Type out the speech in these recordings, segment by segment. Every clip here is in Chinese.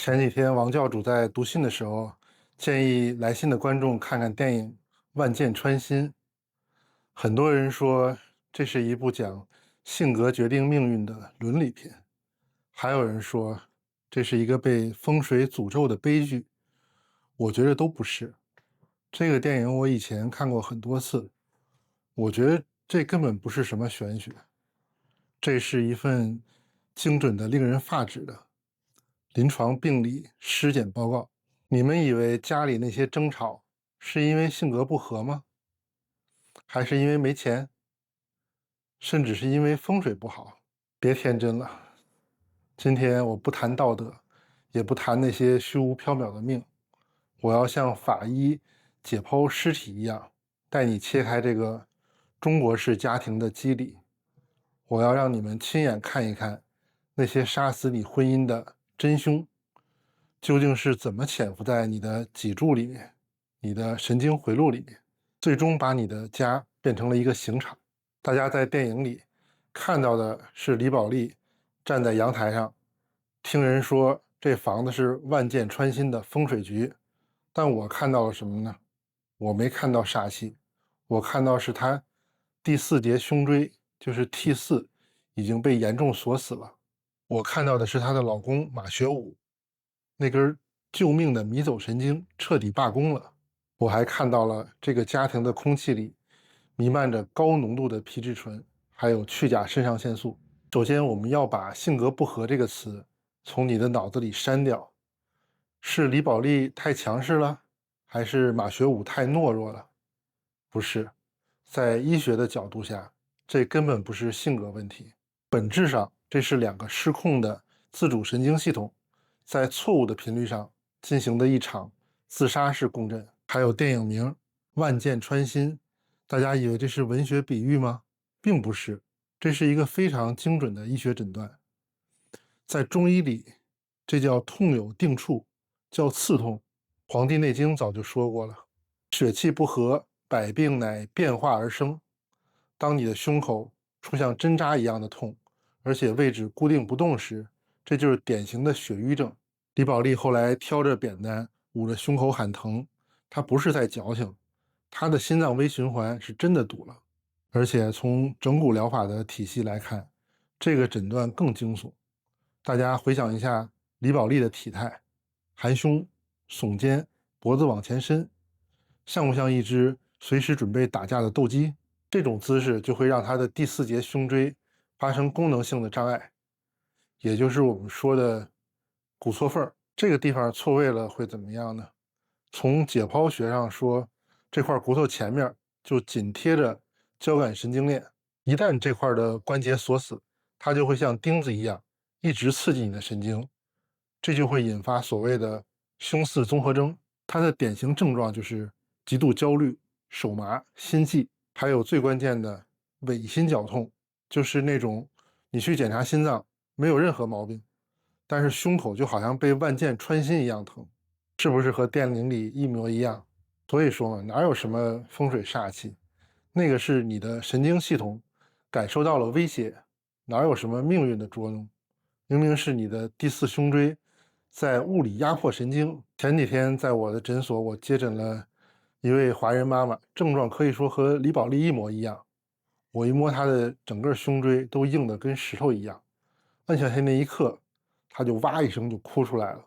前几天王教主在读信的时候，建议来信的观众看看电影《万箭穿心》。很多人说这是一部讲性格决定命运的伦理片，还有人说这是一个被风水诅咒的悲剧。我觉得都不是。这个电影我以前看过很多次，我觉得这根本不是什么玄学，这是一份精准的令人发指的临床病理尸检报告。你们以为家里那些争吵是因为性格不合吗？还是因为没钱？甚至是因为风水不好？别天真了。今天我不谈道德，也不谈那些虚无缥缈的命，我要像法医解剖尸体一样，带你切开这个中国式家庭的机理。我要让你们亲眼看一看那些杀死你婚姻的真凶究竟是怎么潜伏在你的脊柱里面，你的神经回路里面，最终把你的家变成了一个刑场。大家在电影里看到的是李宝莉站在阳台上，听人说这房子是万箭穿心的风水局，但我看到了什么呢？我没看到煞气，我看到是她第四节胸椎，就是 T4 已经被严重锁死了。我看到的是她的老公马学武那根救命的迷走神经彻底罢工了。我还看到了这个家庭的空气里弥漫着高浓度的皮质醇，还有去甲肾上腺素。首先，我们要把性格不合这个词从你的脑子里删掉。是李宝莉太强势了，还是马学武太懦弱了？不是，在医学的角度下，这根本不是性格问题，本质上这是两个失控的自主神经系统在错误的频率上进行的一场自杀式共振。还有电影名《万箭穿心》，大家以为这是文学比喻吗？并不是，这是一个非常精准的医学诊断。在中医里，这叫痛有定处，叫刺痛。黄帝内经早就说过了，血气不和，百病乃变化而生。当你的胸口出像针扎一样的痛，而且位置固定不动时，这就是典型的血瘀症。李宝莉后来挑着扁担捂着胸口喊疼，她不是在矫情，她的心脏微循环是真的堵了。而且从整骨疗法的体系来看，这个诊断更惊悚。大家回想一下李宝莉的体态，含胸、耸肩，脖子往前伸，像不像一只随时准备打架的斗鸡？这种姿势就会让她的第四节胸椎发生功能性的障碍，也就是我们说的骨错缝。这个地方错位了会怎么样呢？从解剖学上说，这块骨头前面就紧贴着交感神经链，一旦这块的关节锁死，它就会像钉子一样一直刺激你的神经，这就会引发所谓的胸四综合征。它的典型症状就是极度焦虑、手麻、心悸，还有最关键的违心绞痛，就是那种你去检查心脏没有任何毛病，但是胸口就好像被万箭穿心一样疼，是不是和电影里一模一样？所以说嘛，哪有什么风水煞气，那个是你的神经系统感受到了威胁，哪有什么命运的捉弄？明明是你的第四胸椎在物理压迫神经。前几天在我的诊所，我接诊了一位华人妈妈，症状可以说和李宝莉一模一样。我一摸她的整个胸椎都硬得跟石头一样，按下去那一刻，她就哇一声就哭出来了。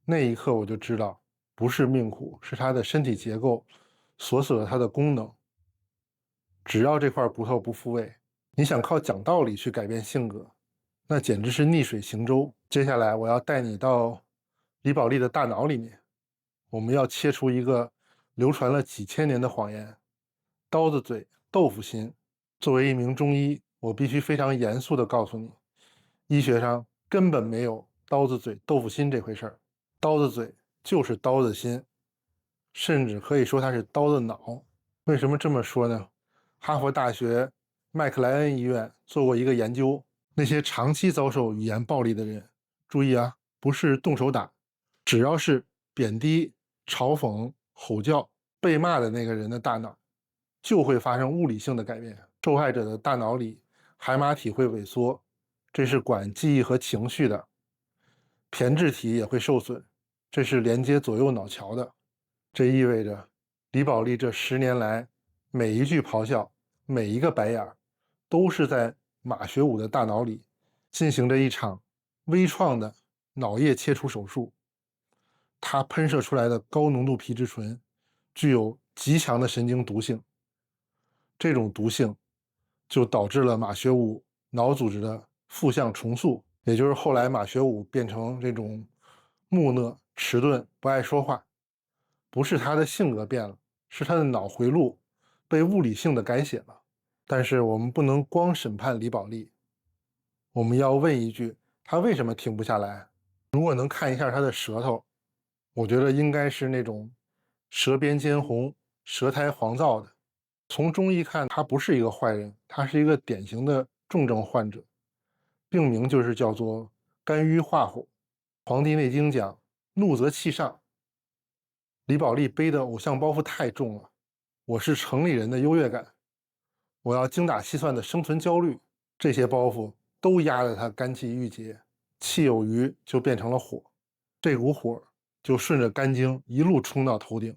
那一刻我就知道，不是命苦，是她的身体结构锁死了她的功能。只要这块骨头不复位，你想靠讲道理去改变性格，那简直是逆水行舟。接下来我要带你到李宝莉的大脑里面，我们要切除一个流传了几千年的谎言——刀子嘴豆腐心。作为一名中医，我必须非常严肃地告诉你，医学上根本没有刀子嘴豆腐心这回事儿。刀子嘴就是刀子心，甚至可以说它是刀子脑。为什么这么说呢？哈佛大学麦克莱恩医院做过一个研究，那些长期遭受语言暴力的人，注意啊，不是动手打，只要是贬低、嘲讽、吼叫、被骂的那个人的大脑，就会发生物理性的改变。受害者的大脑里海马体会萎缩，这是管记忆和情绪的。胼胝体也会受损，这是连接左右脑桥的。这意味着李宝莉这10年来每一句咆哮，每一个白眼，都是在马学武的大脑里进行着一场微创的脑叶切除手术。它喷射出来的高浓度皮质醇具有极强的神经毒性，这种毒性就导致了马学武脑组织的负向重塑，也就是后来马学武变成这种木讷、迟钝、不爱说话。不是他的性格变了，是他的脑回路被物理性的改写了。但是我们不能光审判李宝莉，我们要问一句，他为什么停不下来？如果能看一下他的舌头，我觉得应该是那种舌边尖红、舌苔黄燥的。从中医看，他不是一个坏人，他是一个典型的重症患者，病名就是叫做肝郁化火。《黄帝内经》讲怒则气上，李宝莉背的偶像包袱太重了，我是城里人的优越感，我要精打细算的生存焦虑，这些包袱都压得他肝气郁结，气有余就变成了火，这股火就顺着肝经一路冲到头顶。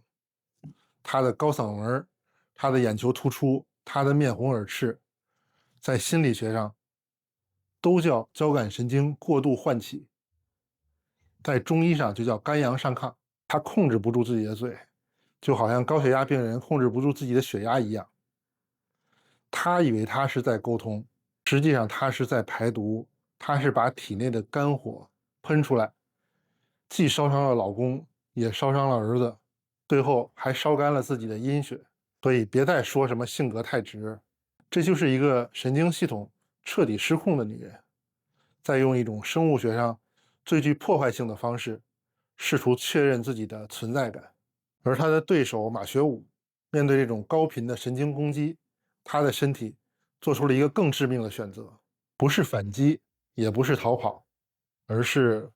他的高嗓门，他的眼球突出，他的面红耳赤，在心理学上都叫交感神经过度唤起，在中医上就叫肝阳上亢。他控制不住自己的嘴，就好像高血压病人控制不住自己的血压一样。他以为他是在沟通，实际上他是在排毒，他是把体内的肝火喷出来，既烧伤了老公，也烧伤了儿子，最后还烧干了自己的阴血。所以别再说什么性格太直，这就是一个神经系统彻底失控的女人，在用一种生物学上最具破坏性的方式试图确认自己的存在感。而他的对手马学武面对这种高频的神经攻击，他的身体做出了一个更致命的选择，不是反击，也不是逃跑，而是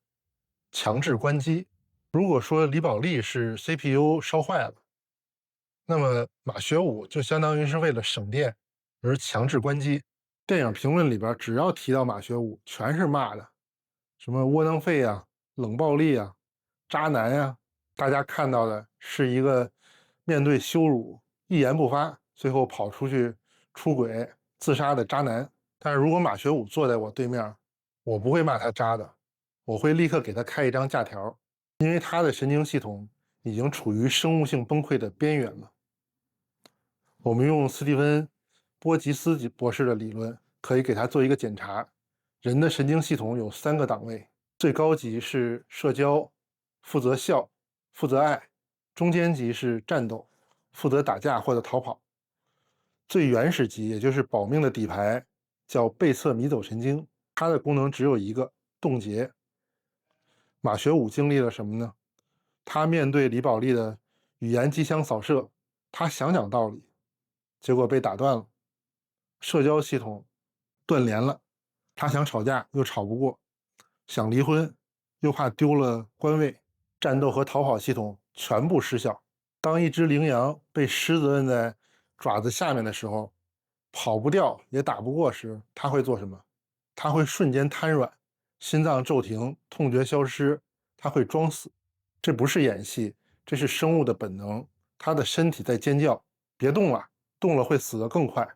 强制关机。如果说李宝莉是 CPU 烧坏了，那么马学武就相当于是为了省电而强制关机。电影评论里边只要提到马学武，全是骂的，什么窝囊废啊、冷暴力啊、渣男呀，大家看到的是一个面对羞辱一言不发，最后跑出去出轨自杀的渣男。但是如果马学武坐在我对面，我不会骂他渣的，我会立刻给他开一张假条，因为他的神经系统已经处于生物性崩溃的边缘了。我们用斯蒂芬·波吉斯博士的理论，可以给他做一个检查。人的神经系统有3个档位，最高级是社交，负责笑，负责爱；中间级是战斗，负责打架或者逃跑；最原始级，也就是保命的底牌，叫背侧迷走神经，它的功能只有一个，冻结。马学武经历了什么呢？他面对李宝莉的语言机枪扫射，他想讲道理，结果被打断了，社交系统断联了，他想吵架又吵不过，想离婚又怕丢了官位，战斗和逃跑系统全部失效。当一只羚羊被狮子摁在爪子下面的时候，跑不掉也打不过时，他会做什么？他会瞬间瘫软，心脏骤停，痛觉消失，他会装死。这不是演戏，这是生物的本能，他的身体在尖叫，别动了，动了会死得更快。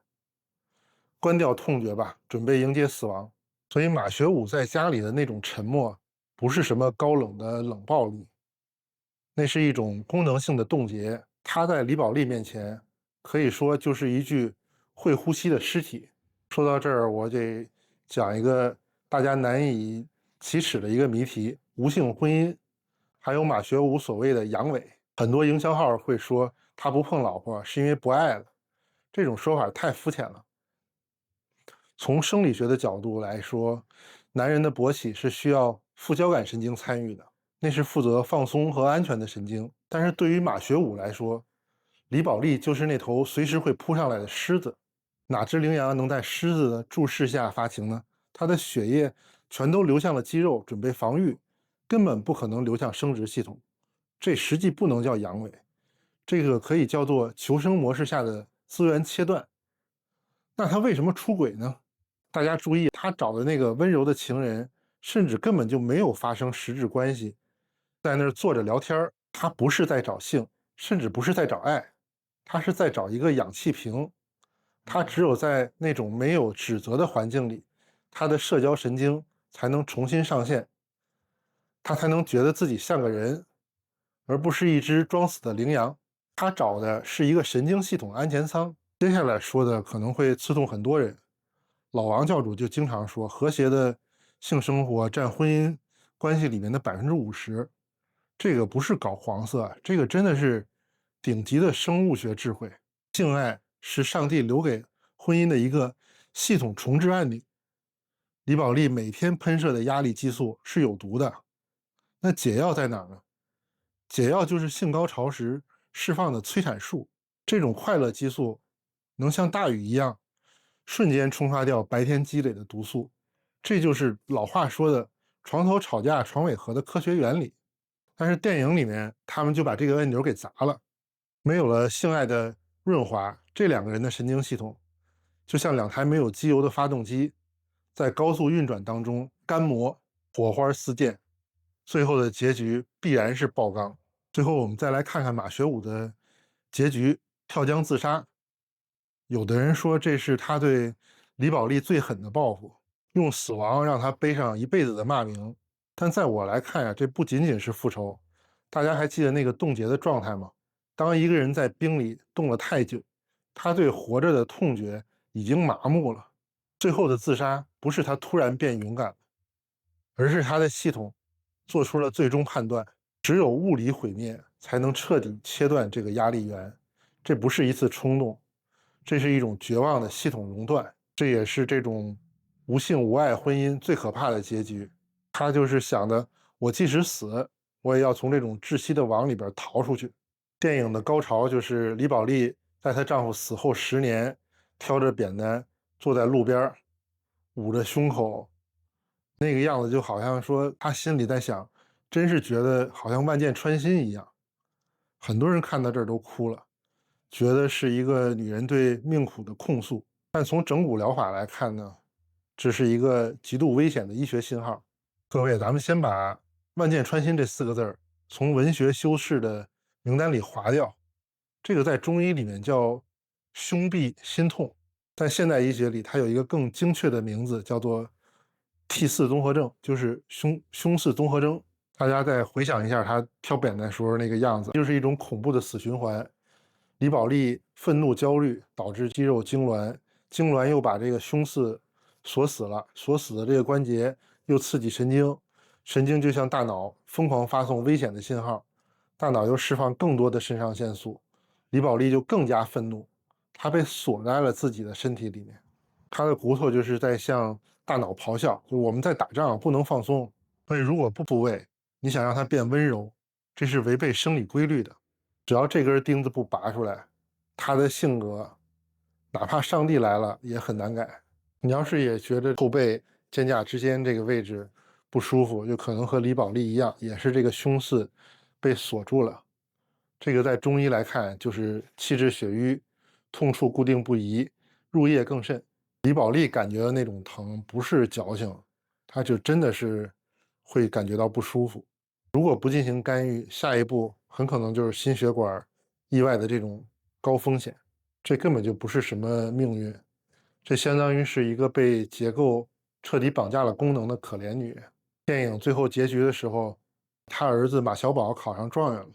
关掉痛觉吧，准备迎接死亡。所以马学武在家里的那种沉默，不是什么高冷的冷暴力，那是一种功能性的冻结。他在李宝莉面前，可以说就是一具会呼吸的尸体。说到这儿，我得讲一个大家难以启齿的一个谜题：无性婚姻，还有马学武所谓的阳痿。很多营销号会说他不碰老婆是因为不爱了，这种说法太肤浅了。从生理学的角度来说，男人的勃起是需要副交感神经参与的，那是负责放松和安全的神经。但是对于马学武来说，李宝莉就是那头随时会扑上来的狮子。哪只羚羊能在狮子的注视下发情呢？它的血液全都流向了肌肉，准备防御，根本不可能流向生殖系统。这实际不能叫阳痿，这个可以叫做求生模式下的资源切断。那他为什么出轨呢？大家注意，他找的那个温柔的情人甚至根本就没有发生实质关系，在那儿坐着聊天，他不是在找性，甚至不是在找爱，他是在找一个氧气瓶。他只有在那种没有指责的环境里，他的社交神经才能重新上线，他才能觉得自己像个人，而不是一只装死的羚羊。他找的是一个神经系统安全舱。接下来说的可能会刺痛很多人，老王教主就经常说，和谐的性生活占婚姻关系里面的50%，这个不是搞黄色，这个真的是顶级的生物学智慧。性爱是上帝留给婚姻的一个系统重置按钮。李宝莉每天喷射的压力激素是有毒的，那解药在哪儿呢？解药就是性高潮时释放的催产素，这种快乐激素能像大雨一样瞬间冲刷掉白天积累的毒素，这就是老话说的床头吵架床尾和的科学原理。但是电影里面他们就把这个按钮给砸了，没有了性爱的润滑，这两个人的神经系统就像两台没有机油的发动机，在高速运转当中干磨，火花四溅，最后的结局必然是爆缸。最后我们再来看看马学武的结局，跳江自杀。有的人说这是他对李宝莉最狠的报复，用死亡让他背上一辈子的骂名。但在我来看呀，这不仅仅是复仇。大家还记得那个冻结的状态吗？当一个人在冰里冻了太久，他对活着的痛觉已经麻木了。最后的自杀不是他突然变勇敢了，而是他的系统做出了最终判断，只有物理毁灭才能彻底切断这个压力源。这不是一次冲动，这是一种绝望的系统熔断，这也是这种无性无爱婚姻最可怕的结局。他就是想的，我即使死，我也要从这种窒息的网里边逃出去。电影的高潮就是李宝莉在她丈夫死后10年，挑着扁担坐在路边，捂着胸口，那个样子就好像说她心里在想，真是觉得好像万箭穿心一样。很多人看到这儿都哭了，觉得是一个女人对命苦的控诉。但从整蛊疗法来看呢，这是一个极度危险的医学信号。各位，咱们先把"万箭穿心"这4个字从文学修饰的名单里划掉。这个在中医里面叫胸痹心痛，在现代医学里，它有一个更精确的名字，叫做 T4综合症，就是胸四综合征。大家再回想一下他挑扁担时候那个样子，就是一种恐怖的死循环。李宝莉愤怒焦虑导致肌肉痉挛，痉挛又把这个胸四锁死了，锁死的这个关节又刺激神经，神经就向大脑疯狂发送危险的信号，大脑又释放更多的肾上腺素，李宝莉就更加愤怒，她被锁在了自己的身体里面，她的骨头就是在向大脑咆哮，就我们在打仗不能放松，所以如果不部位，你想让它变温柔，这是违背生理规律的。只要这根钉子不拔出来，他的性格哪怕上帝来了也很难改。你要是也觉得后背肩胛之间这个位置不舒服，就可能和李宝莉一样，也是这个胸四被锁住了。这个在中医来看就是气滞血瘀，痛处固定不移，入夜更甚。李宝莉感觉的那种疼不是矫情，他就真的是会感觉到不舒服。如果不进行干预，下一步很可能就是心血管意外的这种高风险。这根本就不是什么命运，这相当于是一个被结构彻底绑架了功能的可怜女人。电影最后结局的时候，他儿子马小宝考上状元了，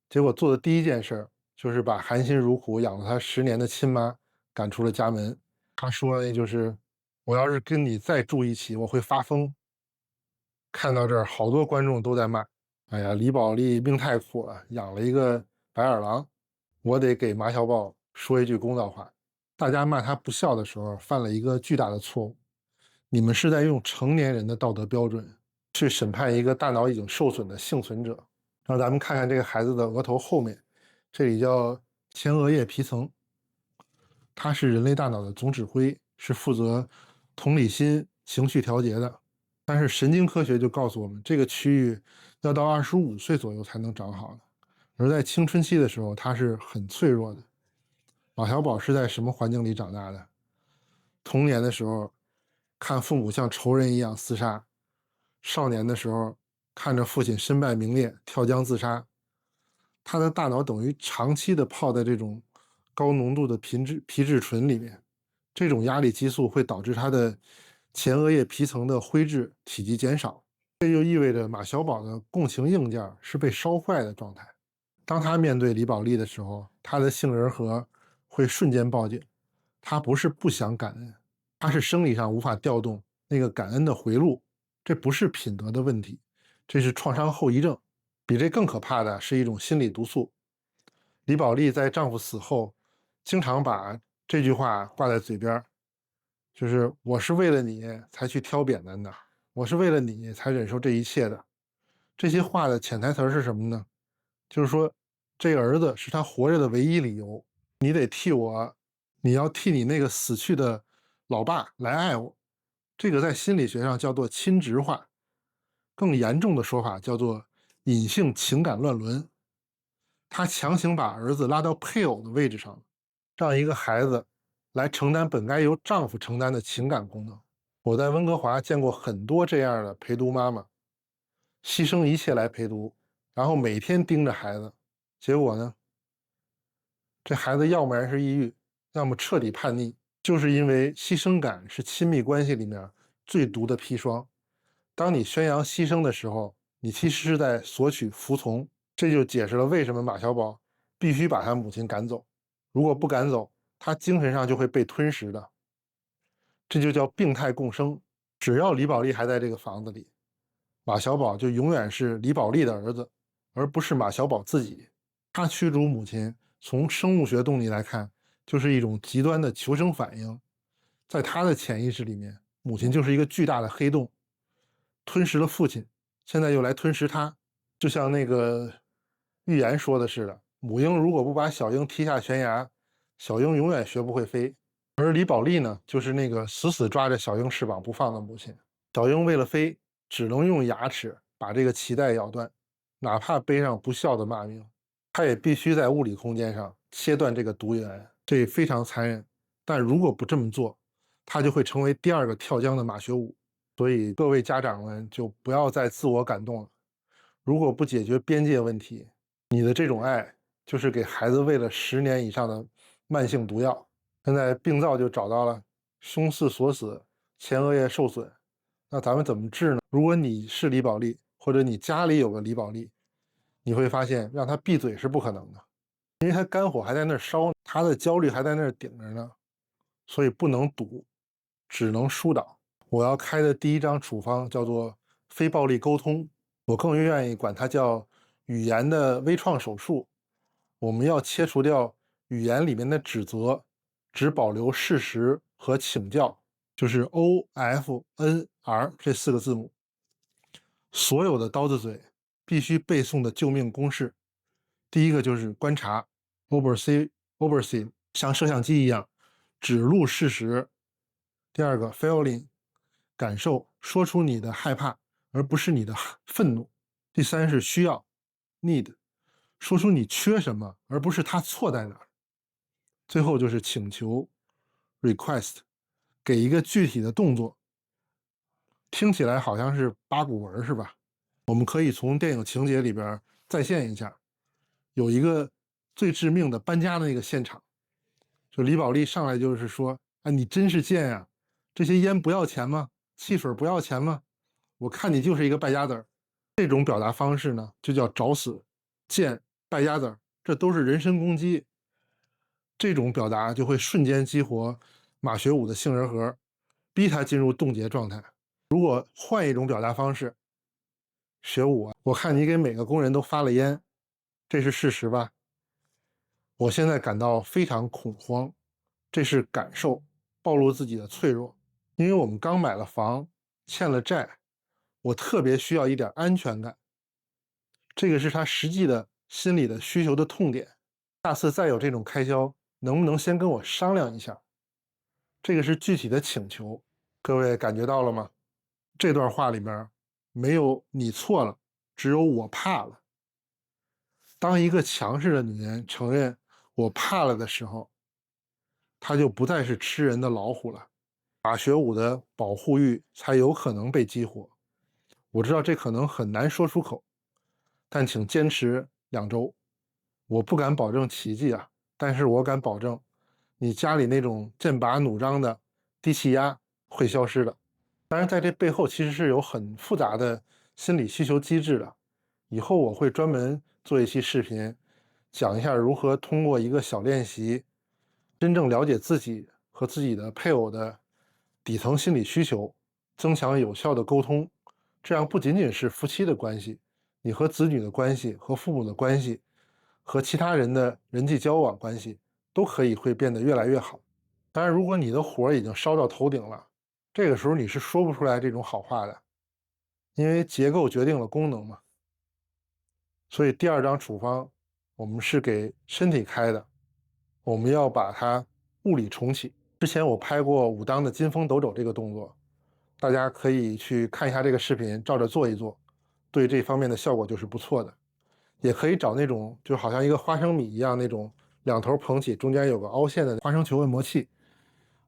结果做的第一件事就是把含辛茹苦养了他10年的亲妈赶出了家门。他说的就是我要是跟你再住一起，我会发疯。看到这儿，好多观众都在骂：哎呀，李宝莉命太苦了，养了一个白眼狼。我得给马小宝说一句公道话，大家骂他不孝的时候，犯了一个巨大的错误。你们是在用成年人的道德标准去审判一个大脑已经受损的幸存者。让咱们看看这个孩子的额头后面，这里叫前额叶皮层，它是人类大脑的总指挥，是负责同理心、情绪调节的。但是神经科学就告诉我们，这个区域要到25岁左右才能长好的，而在青春期的时候，它是很脆弱的。马小宝是在什么环境里长大的？童年的时候，看父母像仇人一样厮杀，少年的时候看着父亲身败名裂，跳江自杀，他的大脑等于长期的泡在这种高浓度的皮质醇里面，这种压力激素会导致他的前额叶皮层的灰质体积减少，这就意味着马小宝的共情硬件是被烧坏的状态。当他面对李宝莉的时候，他的杏仁核会瞬间报警，他不是不想感恩，他是生理上无法调动那个感恩的回路，这不是品德的问题，这是创伤后遗症。比这更可怕的是一种心理毒素。李宝莉在丈夫死后，经常把这句话挂在嘴边，就是我是为了你才去挑扁担的，我是为了你才忍受这一切的。这些话的潜台词是什么呢？就是说，这个儿子是他活着的唯一理由，你得替我，你要替你那个死去的老爸来爱我。这个在心理学上叫做亲职化，更严重的说法叫做隐性情感乱伦。他强行把儿子拉到配偶的位置上，让一个孩子来承担本该由丈夫承担的情感功能。我在温哥华见过很多这样的陪读妈妈，牺牲一切来陪读，然后每天盯着孩子，结果呢，这孩子要不然是抑郁，要么彻底叛逆，就是因为牺牲感是亲密关系里面最毒的砒霜。当你宣扬牺牲的时候，你其实是在索取服从，这就解释了为什么马小宝必须把他母亲赶走，如果不赶走，他精神上就会被吞噬的。这就叫病态共生。只要李宝莉还在这个房子里，马小宝就永远是李宝莉的儿子，而不是马小宝自己。他驱逐母亲，从生物学动力来看，就是一种极端的求生反应。在他的潜意识里面，母亲就是一个巨大的黑洞，吞噬了父亲，现在又来吞噬他。就像那个寓言说的似的，母鹰如果不把小鹰踢下悬崖，小鹰永远学不会飞。而李宝莉呢，就是那个死死抓着小鹰翅膀不放的母亲。小鹰为了飞，只能用牙齿把这个脐带咬断，哪怕背上不孝的骂名，它也必须在物理空间上切断这个毒源，这非常残忍。但如果不这么做，它就会成为第二个跳江的马学武。所以各位家长们就不要再自我感动了。如果不解决边界问题，你的这种爱就是给孩子喂了10年以上的慢性毒药。现在病灶就找到了，胸室锁死，前额叶受损，那咱们怎么治呢？如果你是李宝莉，或者你家里有个李宝莉，你会发现让他闭嘴是不可能的，因为他肝火还在那儿烧，他的焦虑还在那儿顶着呢，所以不能堵，只能疏导。我要开的第一张处方叫做非暴力沟通，我更愿意管它叫语言的微创手术。我们要切除掉语言里面的指责，只保留事实和请教，就是 OFNR 这4个字母。所有的刀子嘴必须背诵的救命公式，第一个就是观察 oversee 像摄像机一样只录事实。第二个 feeling 感受，说出你的害怕而不是你的愤怒。第三是需要 need， 说出你缺什么而不是他错在哪儿。最后就是请求 request， 给一个具体的动作。听起来好像是八股文是吧？我们可以从电影情节里边再现一下，有一个最致命的搬家的那个现场，就李宝莉上来就是说：“啊，你真是贱呀！这些烟不要钱吗？汽水不要钱吗？我看你就是一个败家子儿。”这种表达方式呢，就叫找死、贱、败家子儿，这都是人身攻击。这种表达就会瞬间激活马学武的杏仁核，逼他进入冻结状态。如果换一种表达方式，学武啊，我看你给每个工人都发了烟，这是事实吧？我现在感到非常恐慌，这是感受，暴露自己的脆弱。因为我们刚买了房，欠了债，我特别需要一点安全感。这个是他实际的心理的需求的痛点。下次再有这种开销，能不能先跟我商量一下？这个是具体的请求。各位感觉到了吗？这段话里面没有你错了，只有我怕了。当一个强势的女人承认我怕了的时候，她就不再是吃人的老虎了。马学武的保护欲才有可能被激活。我知道这可能很难说出口，但请坚持2周。我不敢保证奇迹啊，但是我敢保证，你家里那种剑拔弩张的低气压会消失的。当然，在这背后其实是有很复杂的心理需求机制的。以后我会专门做一期视频，讲一下如何通过一个小练习，真正了解自己和自己的配偶的底层心理需求，增强有效的沟通。这样不仅仅是夫妻的关系，你和子女的关系、和父母的关系、和其他人的人际交往关系，都会变得越来越好。当然，如果你的火已经烧到头顶了，这个时候你是说不出来这种好话的，因为结构决定了功能嘛。所以第2章处方我们是给身体开的，我们要把它物理重启。之前我拍过武当的金风斗肘这个动作，大家可以去看一下这个视频，照着做一做，对这方面的效果就是不错的。也可以找那种就好像一个花生米一样那种2头捧起，中间有个凹陷的花生球按摩器，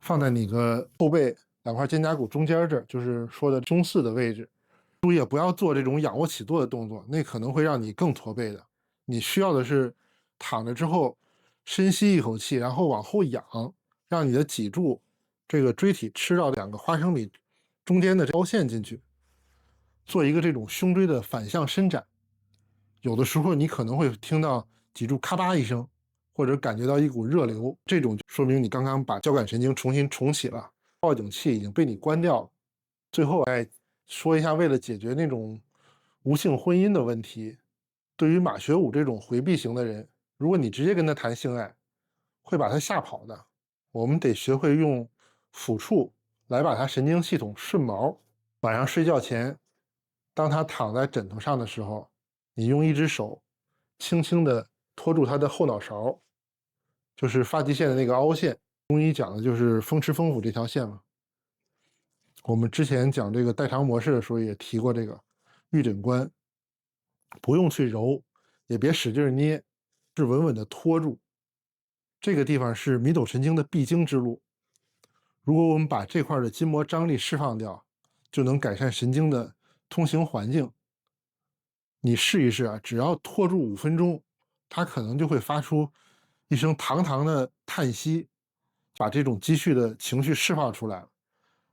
放在你的后背2块肩胛骨中间这儿，就是说的中4的位置。注意不要做这种仰卧起坐的动作，那可能会让你更驼背的。你需要的是躺着之后深吸一口气，然后往后仰，让你的脊柱这个椎体吃到2个花生米中间的凹陷进去，做一个这种胸椎的反向伸展。有的时候你可能会听到脊柱咔吧一声，或者感觉到一股热流，这种说明你刚刚把交感神经重新重启了，报警器已经被你关掉了。最后说一下，为了解决那种无性婚姻的问题，对于马学武这种回避型的人，如果你直接跟他谈性爱，会把他吓跑的。我们得学会用抚触来把他神经系统顺毛。晚上睡觉前，当他躺在枕头上的时候，你用一只手轻轻地托住他的后脑勺，就是发际线的那个凹陷。中医讲的就是风池风府这条线嘛。我们之前讲这个代偿模式的时候也提过这个玉枕关，不用去揉，也别使劲捏，是稳稳的托住。这个地方是迷走神经的必经之路，如果我们把这块的筋膜张力释放掉，就能改善神经的通行环境。你试一试啊，只要拖住5分钟，它可能就会发出一声长长的叹息，把这种积蓄的情绪释放出来了。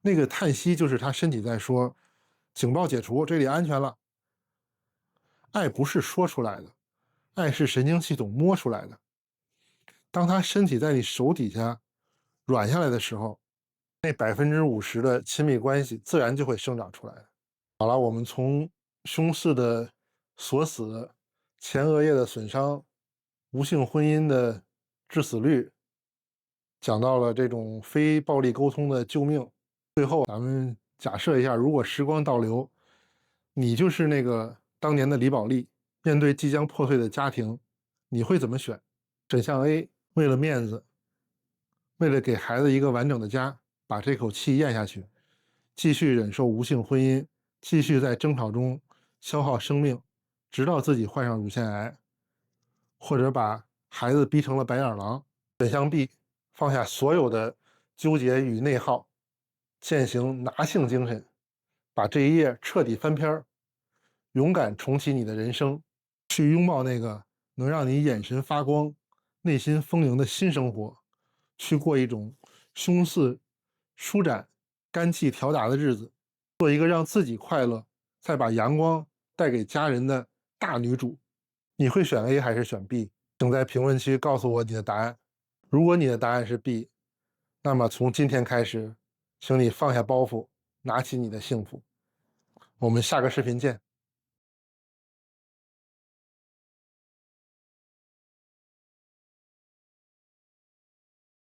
那个叹息就是他身体在说警报解除，这里安全了。爱不是说出来的，爱是神经系统摸出来的。当他身体在你手底下软下来的时候，那50%的亲密关系自然就会生长出来的。好了，我们从胸4的锁死、前额叶的损伤、无性婚姻的致死率，讲到了这种非暴力沟通的救命。最后咱们假设一下，如果时光倒流，你就是那个当年的李宝莉，面对即将破碎的家庭，你会怎么选？选项 A， 为了面子，为了给孩子一个完整的家，把这口气咽下去，继续忍受无性婚姻，继续在争吵中消耗生命，直到自己患上乳腺癌，或者把孩子逼成了白眼狼。选项 B， 放下所有的纠结与内耗，践行拿性精神，把这一页彻底翻篇，勇敢重启你的人生，去拥抱那个能让你眼神发光、内心丰盈的新生活，去过一种胸4舒展、肝气调达的日子，做一个让自己快乐，再把阳光带给家人的大女主。你会选 A 还是选 B？ 请在评论区告诉我你的答案。如果你的答案是 B， 那么从今天开始，请你放下包袱，拿起你的幸福。我们下个视频见。